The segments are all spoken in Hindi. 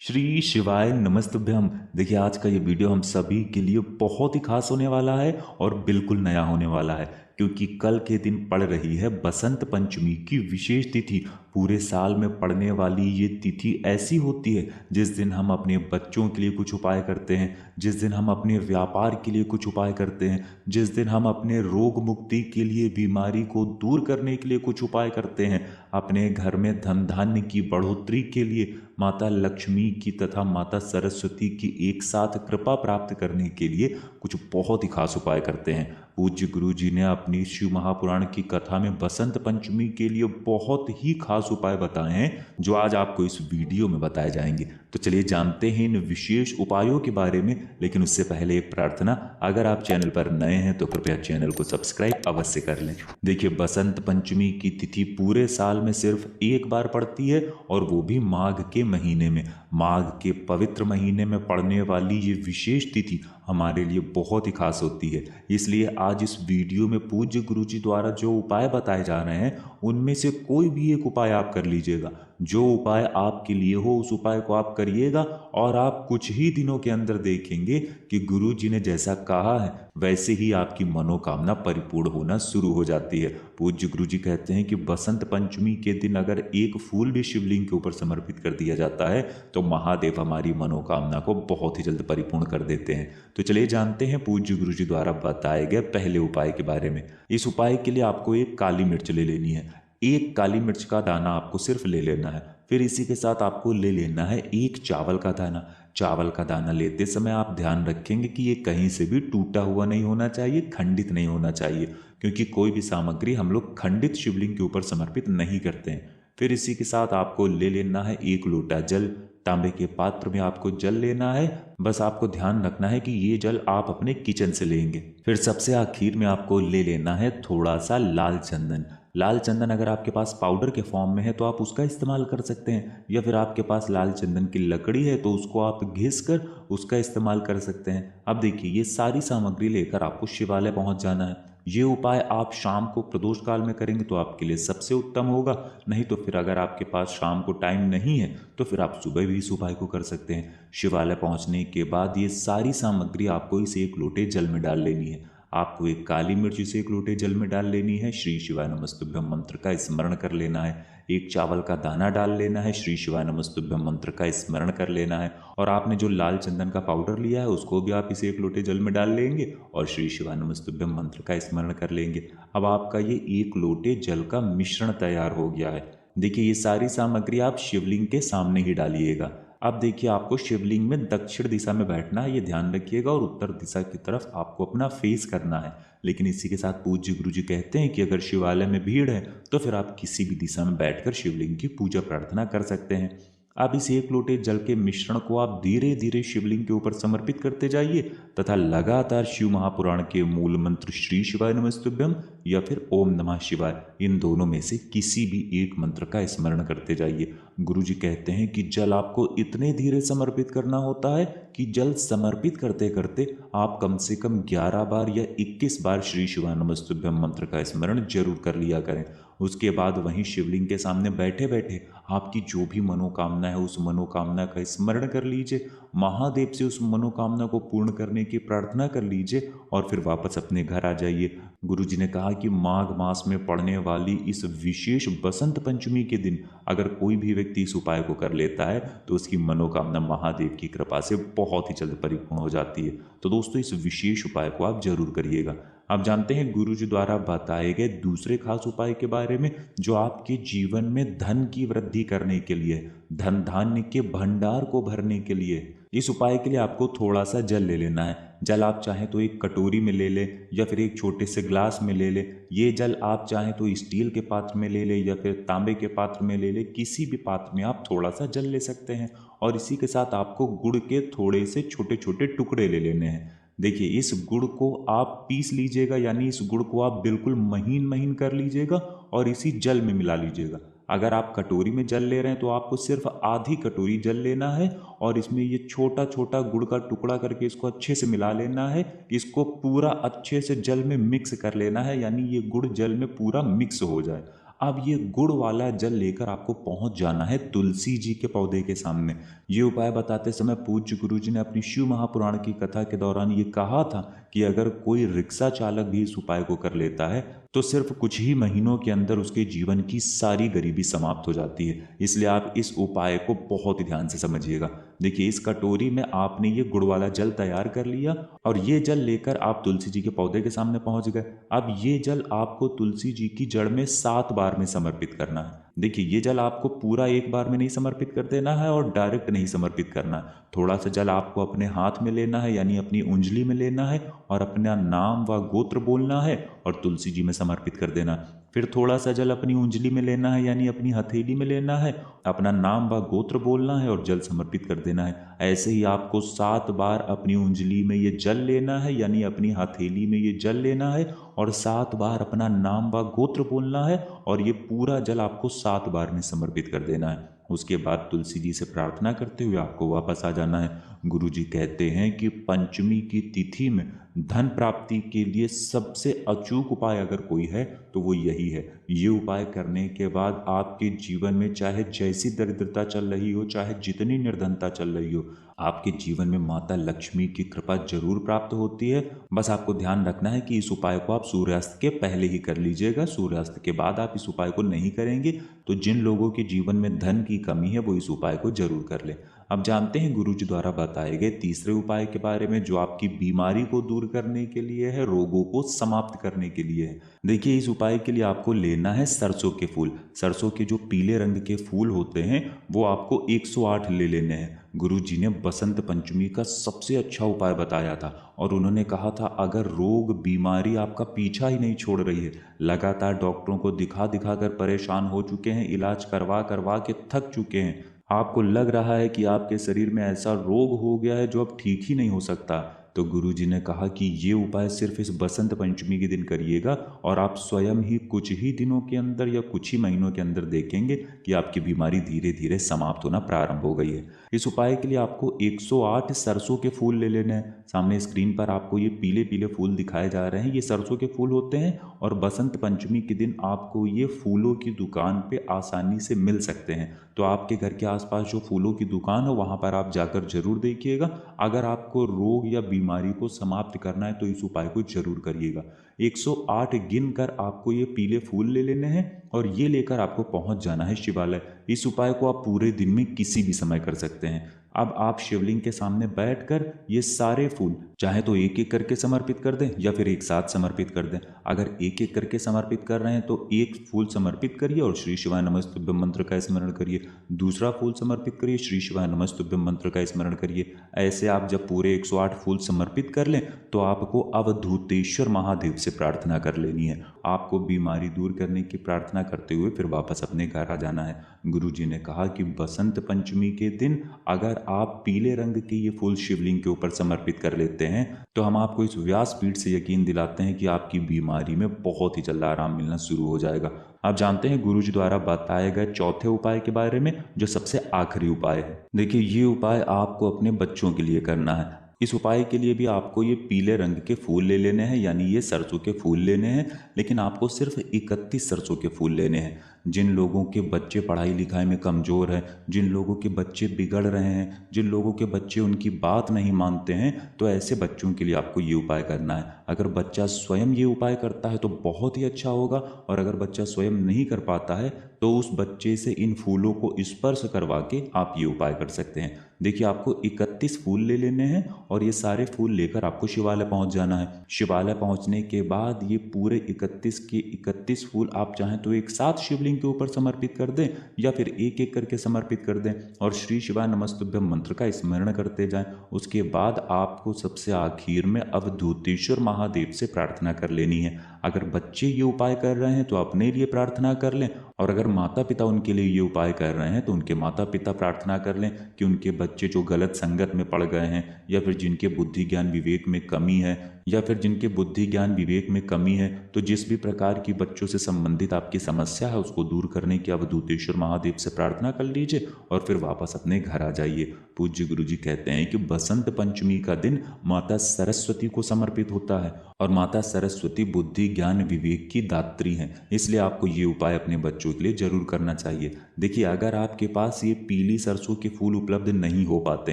श्री शिवाय नमस्तुभ्यम। देखिए आज का ये वीडियो हम सभी के लिए बहुत ही खास होने वाला है और बिल्कुल नया होने वाला है, क्योंकि कल के दिन पड़ रही है बसंत पंचमी की विशेष तिथि। पूरे साल में पड़ने वाली ये तिथि ऐसी होती है जिस दिन हम अपने बच्चों के लिए कुछ उपाय करते हैं, जिस दिन हम अपने व्यापार के लिए कुछ उपाय करते हैं, जिस दिन हम अपने रोग मुक्ति के लिए, बीमारी को दूर करने के लिए कुछ उपाय करते हैं, अपने घर में धन धान्य की बढ़ोतरी के लिए, माता लक्ष्मी की तथा माता सरस्वती की एक साथ कृपा प्राप्त करने के लिए कुछ बहुत ही खास उपाय करते हैं। पूज्य गुरु जी ने अपनी शिव महापुराण की कथा में बसंत पंचमी के लिए बहुत ही खास उपाय बताए हैं, जो आज आपको इस वीडियो में बताए जाएंगे। तो चलिए जानते हैं इन विशेष उपायों के बारे में। लेकिन उससे पहले एक प्रार्थना, अगर आप चैनल पर नए हैं तो कृपया चैनल को सब्सक्राइब अवश्य कर लें। देखिए बसंत पंचमी की तिथि पूरे साल में सिर्फ एक बार पड़ती है, और वो भी माघ के महीने में। माघ के पवित्र महीने में पड़ने वाली ये विशेष तिथि हमारे लिए बहुत ही खास होती है। इसलिए आज इस वीडियो में पूज्य गुरु जी द्वारा जो उपाय बताए जा रहे हैं उनमें से कोई भी एक उपाय आप कर लीजिएगा। जो उपाय आपके लिए हो उस उपाय को आप करिएगा, और आप कुछ ही दिनों के अंदर देखेंगे कि गुरु जी ने जैसा कहा है वैसे ही आपकी मनोकामना परिपूर्ण होना शुरू हो जाती है। पूज्य गुरु जी कहते हैं कि बसंत पंचमी के दिन अगर एक फूल भी शिवलिंग के ऊपर समर्पित कर दिया जाता है तो महादेव हमारी मनोकामना को बहुत ही जल्द परिपूर्ण कर देते हैं। तो चलिए जानते हैं पूज्य गुरु जी द्वारा बताए गए पहले उपाय के बारे में। इस उपाय के लिए आपको एक काली मिर्च ले लेनी है। एक काली मिर्च का दाना आपको सिर्फ ले लेना है। फिर इसी के साथ आपको ले लेना है एक चावल का दाना। चावल का दाना लेते समय आप ध्यान रखेंगे कि ये कहीं से भी टूटा हुआ नहीं होना चाहिए, खंडित नहीं होना चाहिए, क्योंकि कोई भी सामग्री हम लोग खंडित शिवलिंग के ऊपर समर्पित नहीं करते हैं। फिर इसी के साथ आपको ले लेना है एक लोटा जल। तांबे के पात्र में आपको जल लेना है। बस आपको ध्यान रखना है कि ये जल आप अपने किचन से लेंगे। फिर सबसे आखिर में आपको ले लेना है थोड़ा सा लाल चंदन। लाल चंदन अगर आपके पास पाउडर के फॉर्म में है तो आप उसका इस्तेमाल कर सकते हैं, या फिर आपके पास लाल चंदन की लकड़ी है तो उसको आप घिस कर उसका इस्तेमाल कर सकते हैं। अब देखिए ये सारी सामग्री लेकर आपको शिवालय पहुंच जाना है। ये उपाय आप शाम को प्रदोष काल में करेंगे तो आपके लिए सबसे उत्तम होगा। नहीं तो फिर अगर आपके पास शाम को टाइम नहीं है तो फिर आप सुबह भी इस उपाय को कर सकते हैं। शिवालय पहुंचने के बाद ये सारी सामग्री आपको इस एक लोटे जल में डाल लेनी है। आपको एक काली मिर्च इसे एक लोटे जल में डाल लेनी है। श्री शिवाय नमस्तुभ्यम मंत्र का स्मरण कर लेना है। एक चावल का दाना डाल लेना है। श्री शिवाय नमस्तुभ्यम मंत्र का स्मरण कर लेना है। और आपने जो लाल चंदन का पाउडर लिया है उसको भी आप इसे एक लोटे जल में डाल लेंगे और श्री शिवाय नमस्तुभ्यम मंत्र का स्मरण कर लेंगे। अब आपका ये एक लोटे जल का मिश्रण तैयार हो गया है। देखिए ये सारी सामग्री आप शिवलिंग के सामने ही डालिएगा। अब देखिए आपको शिवलिंग में दक्षिण दिशा में बैठना है, ये ध्यान रखिएगा, और उत्तर दिशा की तरफ आपको अपना फेस करना है। लेकिन इसी के साथ पूज्य गुरु जी कहते हैं कि अगर शिवालय में भीड़ है तो फिर आप किसी भी दिशा में बैठकर शिवलिंग की पूजा प्रार्थना कर सकते हैं। अब इस एक लोटे जल के मिश्रण को आप धीरे धीरे शिवलिंग के ऊपर समर्पित करते जाइए, तथा लगातार शिव महापुराण के मूल मंत्र श्री शिवाय नमस्तुभ्यम या फिर ओम नमः शिवाय, इन दोनों में से किसी भी एक मंत्र का स्मरण करते जाइए। गुरु जी कहते हैं कि जल आपको इतने धीरे समर्पित करना होता है कि जल समर्पित करते करते आप कम से कम 11 बार या 21 बार श्री शिवाय नमस्तुभ्यम मंत्र का स्मरण जरूर कर लिया करें। उसके बाद वहीं शिवलिंग के सामने बैठे बैठे आपकी जो भी मनोकामना है उस मनोकामना का स्मरण कर लीजिए। महादेव से उस मनोकामना को पूर्ण करने की प्रार्थना कर लीजिए और फिर वापस अपने घर आ जाइए। गुरु जी ने कहा कि माघ मास में पड़ने वाली इस विशेष बसंत पंचमी के दिन अगर कोई भी व्यक्ति इस उपाय को कर लेता है तो उसकी मनोकामना महादेव की कृपा से बहुत ही जल्द परिपूर्ण हो जाती है। तो दोस्तों इस विशेष उपाय को आप जरूर करिएगा। आप जानते हैं गुरु जी द्वारा बताए गए दूसरे खास उपाय के बारे में, जो आपके जीवन में धन की वृद्धि करने के लिए, धन धान्य के भंडार को भरने के लिए। इस उपाय के लिए आपको थोड़ा सा जल ले लेना है। जल आप चाहें तो एक कटोरी में ले लें या फिर एक छोटे से ग्लास में ले लें। ये जल आप चाहें तो स्टील के पात्र में ले लें या फिर तांबे के पात्र में ले लें। किसी भी पात्र में आप थोड़ा सा जल ले सकते हैं। और इसी के साथ आपको गुड़ के थोड़े से छोटे छोटे टुकड़े ले लेने हैं। देखिए इस गुड़ को आप पीस लीजिएगा, यानी इस गुड़ को आप बिल्कुल महीन महीन कर लीजिएगा और इसी जल में मिला लीजिएगा। अगर आप कटोरी में जल ले रहे हैं तो आपको सिर्फ आधी कटोरी जल लेना है और इसमें ये छोटा छोटा गुड़ का टुकड़ा करके इसको अच्छे से मिला लेना है। इसको पूरा अच्छे से जल में मिक्स कर लेना है, यानी ये गुड़ जल में पूरा मिक्स हो जाए। अब ये गुड़ वाला जल लेकर आपको पहुंच जाना है तुलसी जी के पौधे के सामने। ये उपाय बताते समय पूज्य गुरु जी ने अपनी शिव महापुराण की कथा के दौरान ये कहा था कि अगर कोई रिक्शा चालक भी इस उपाय को कर लेता है तो सिर्फ कुछ ही महीनों के अंदर उसके जीवन की सारी गरीबी समाप्त हो जाती है। इसलिए आप इस उपाय को बहुत ही ध्यान से समझिएगा। देखिए, इस कटोरी में आपने ये गुड़ वाला जल तैयार कर लिया और ये जल लेकर आप तुलसी जी के पौधे के सामने पहुंच गए। अब ये जल आपको तुलसी जी की जड़ में 7 बार में समर्पित करना है। देखिए, ये जल आपको पूरा एक बार में नहीं समर्पित कर देना है और डायरेक्ट नहीं समर्पित करना है। थोड़ा सा जल आपको अपने हाथ में लेना है, यानी अपनी उंगली में लेना है और अपना नाम व गोत्र बोलना है और तुलसी जी में समर्पित कर देना है। फिर थोड़ा सा जल अपनी उंगली में लेना है, यानी अपनी हथेली में लेना है, अपना नाम व गोत्र बोलना है और जल समर्पित कर देना है। ऐसे ही आपको 7 बार अपनी उंगली में ये जल लेना है, यानी अपनी हथेली में ये जल लेना है और 7 बार अपना नाम व गोत्र बोलना है और ये पूरा जल आपको 7 बार में समर्पित कर देना है। उसके बाद तुलसी जी से प्रार्थना करते हुए आपको वापस आ जाना है। गुरु जी कहते हैं कि पंचमी की तिथि में धन प्राप्ति के लिए सबसे अचूक उपाय अगर कोई है तो वो यही है। ये उपाय करने के बाद आपके जीवन में चाहे जैसी दरिद्रता चल रही हो, चाहे जितनी निर्धनता चल रही हो, आपके जीवन में माता लक्ष्मी की कृपा जरूर प्राप्त होती है। बस आपको ध्यान रखना है कि इस उपाय को आप सूर्यास्त के पहले ही कर लीजिएगा। सूर्यास्त के बाद आप इस उपाय को नहीं करेंगे तो जिन लोगों के जीवन में धन की कमी है वो इस उपाय को जरूर कर लें। अब जानते हैं गुरु जी द्वारा बताए गए तीसरे उपाय के बारे में, जो आपकी बीमारी को दूर करने के लिए है, रोगों को समाप्त करने के लिए है। देखिए, इस उपाय के लिए आपको लेना है सरसों के फूल। सरसों के जो पीले रंग के फूल होते हैं वो आपको 108 ले लेने हैं। गुरु जी ने बसंत पंचमी का सबसे अच्छा उपाय बताया था और उन्होंने कहा था अगर रोग बीमारी आपका पीछा ही नहीं छोड़ रही है, लगातार डॉक्टरों को दिखा दिखा कर परेशान हो चुके हैं, इलाज करवा करवा के थक चुके हैं, आपको लग रहा है कि आपके शरीर में ऐसा रोग हो गया है जो अब ठीक ही नहीं हो सकता, तो गुरु जी ने कहा कि ये उपाय सिर्फ इस बसंत पंचमी के दिन करिएगा और आप स्वयं ही कुछ ही दिनों के अंदर या कुछ ही महीनों के अंदर देखेंगे कि आपकी बीमारी धीरे धीरे समाप्त होना प्रारंभ हो गई है। इस उपाय के लिए आपको 108 सरसों के फूल ले लेने हैं। सामने स्क्रीन पर आपको ये पीले पीले फूल दिखाए जा रहे हैं, ये सरसों के फूल होते हैं और बसंत पंचमी के दिन आपको ये फूलों की दुकान पे आसानी से मिल सकते हैं। तो आपके घर के आसपास जो फूलों की दुकान हो वहाँ पर आप जाकर जरूर देखिएगा। अगर आपको रोग या बीमारी को समाप्त करना है तो इस उपाय को जरूर करिएगा। 108 गिन कर आपको ये पीले फूल ले लेने हैं और ये लेकर आपको पहुंच जाना है शिवालय। इस उपाय को आप पूरे दिन में किसी भी समय कर सकते हैं। अब आप शिवलिंग के सामने बैठकर ये सारे फूल चाहे तो एक एक करके समर्पित कर दें या फिर एक साथ समर्पित कर दें। अगर एक एक करके समर्पित कर रहे हैं तो एक फूल समर्पित करिए और श्री शिवाय नमस्तुभ्यं मंत्र का स्मरण करिए, दूसरा फूल समर्पित करिए, श्री शिवाय नमस्तुभ्यं मंत्र का स्मरण करिए। ऐसे आप जब पूरे 108 फूल समर्पित कर लें तो आपको अवधूतेश्वर महादेव से प्रार्थना कर लेनी है। आपको बीमारी दूर करने की प्रार्थना करते हुए फिर वापस अपने घर आ जाना है। गुरु जी ने कहा कि बसंत पंचमी के दिन अगर आप पीले रंग के ये फूल शिवलिंग के ऊपर समर्पित कर लेते हैं तो हम आपको इस व्यासपीठ से यकीन दिलाते हैं कि आपकी बीमारी में बहुत ही जल्द आराम मिलना शुरू हो जाएगा। आप जानते हैं गुरु जी द्वारा बताए गए चौथे उपाय के बारे में, जो सबसे आखिरी उपाय है। देखिए, ये उपाय आपको अपने बच्चों के लिए करना है। इस उपाय के लिए भी आपको ये पीले रंग के फूल ले लेने हैं, यानी ये सरसों के फूल लेने हैं, लेकिन आपको सिर्फ 31 सरसों के फूल लेने हैं। जिन लोगों के बच्चे पढ़ाई लिखाई में कमज़ोर हैं, जिन लोगों के बच्चे बिगड़ रहे हैं, जिन लोगों के बच्चे उनकी बात नहीं मानते हैं, तो ऐसे बच्चों के लिए आपको ये उपाय करना है। अगर बच्चा स्वयं ये उपाय करता है तो बहुत ही अच्छा होगा, और अगर बच्चा स्वयं नहीं कर पाता है तो उस बच्चे से इन फूलों को स्पर्श करवा के आप ये उपाय कर सकते हैं। देखिए, आपको 31 फूल ले लेने हैं और ये सारे फूल लेकर आपको शिवालय पहुंच जाना है। शिवालय पहुंचने के बाद ये पूरे 31 के 31 फूल आप चाहें तो एक साथ शिवलिंग के ऊपर समर्पित कर दें या फिर एक एक करके समर्पित कर दें और श्री शिवाय नमस्तुभ्यं मंत्र का स्मरण करते जाएं। उसके बाद आपको सबसे आखिर में अवधूतेश्वर महादेव से प्रार्थना कर लेनी है। अगर बच्चे ये उपाय कर रहे हैं तो अपने लिए प्रार्थना कर लें, और अगर माता पिता उनके लिए ये उपाय कर रहे हैं तो उनके माता पिता प्रार्थना कर लें कि उनके बच्चे जो गलत संगत में पड़ गए हैं, या फिर जिनके बुद्धि ज्ञान विवेक में कमी है, या फिर जिनके बुद्धि ज्ञान विवेक में कमी है, तो जिस भी प्रकार की बच्चों से संबंधित आपकी समस्या है उसको दूर करने की अवधूतेश्वर महादेव से प्रार्थना कर लीजिए और फिर वापस अपने घर आ जाइए। पूज्य गुरुजी कहते हैं कि बसंत पंचमी का दिन माता सरस्वती को समर्पित होता है और माता सरस्वती बुद्धि ज्ञान विवेक की दात्री हैं। इसलिए आपको ये उपाय अपने बच्चों के लिए जरूर करना चाहिए। देखिए, अगर आपके पास ये पीली सरसों के फूल उपलब्ध नहीं हो पाते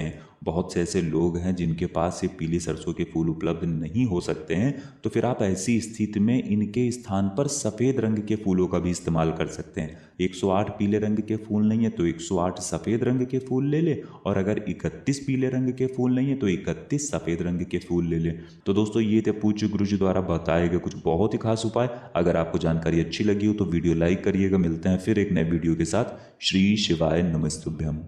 हैं, बहुत से ऐसे लोग हैं जिनके पास ये पीली सरसों के फूल उपलब्ध नहीं हो सकते हैं, तो फिर आप ऐसी स्थिति में इनके स्थान पर सफ़ेद रंग के फूलों का भी इस्तेमाल कर सकते हैं। 108 पीले रंग के फूल नहीं है तो 108 सफ़ेद रंग के फूल ले ले, और अगर 31 पीले रंग के फूल नहीं है तो 31 सफ़ेद रंग के फूल ले ले। तो दोस्तों, ये थे पूज्य गुरुजी द्वारा बताए गए कुछ बहुत ही खास उपाय। अगर आपको जानकारी अच्छी लगी हो तो वीडियो लाइक करिएगा। मिलते हैं फिर एक नए वीडियो के साथ। श्री शिवाय नमस्तुभ्यम।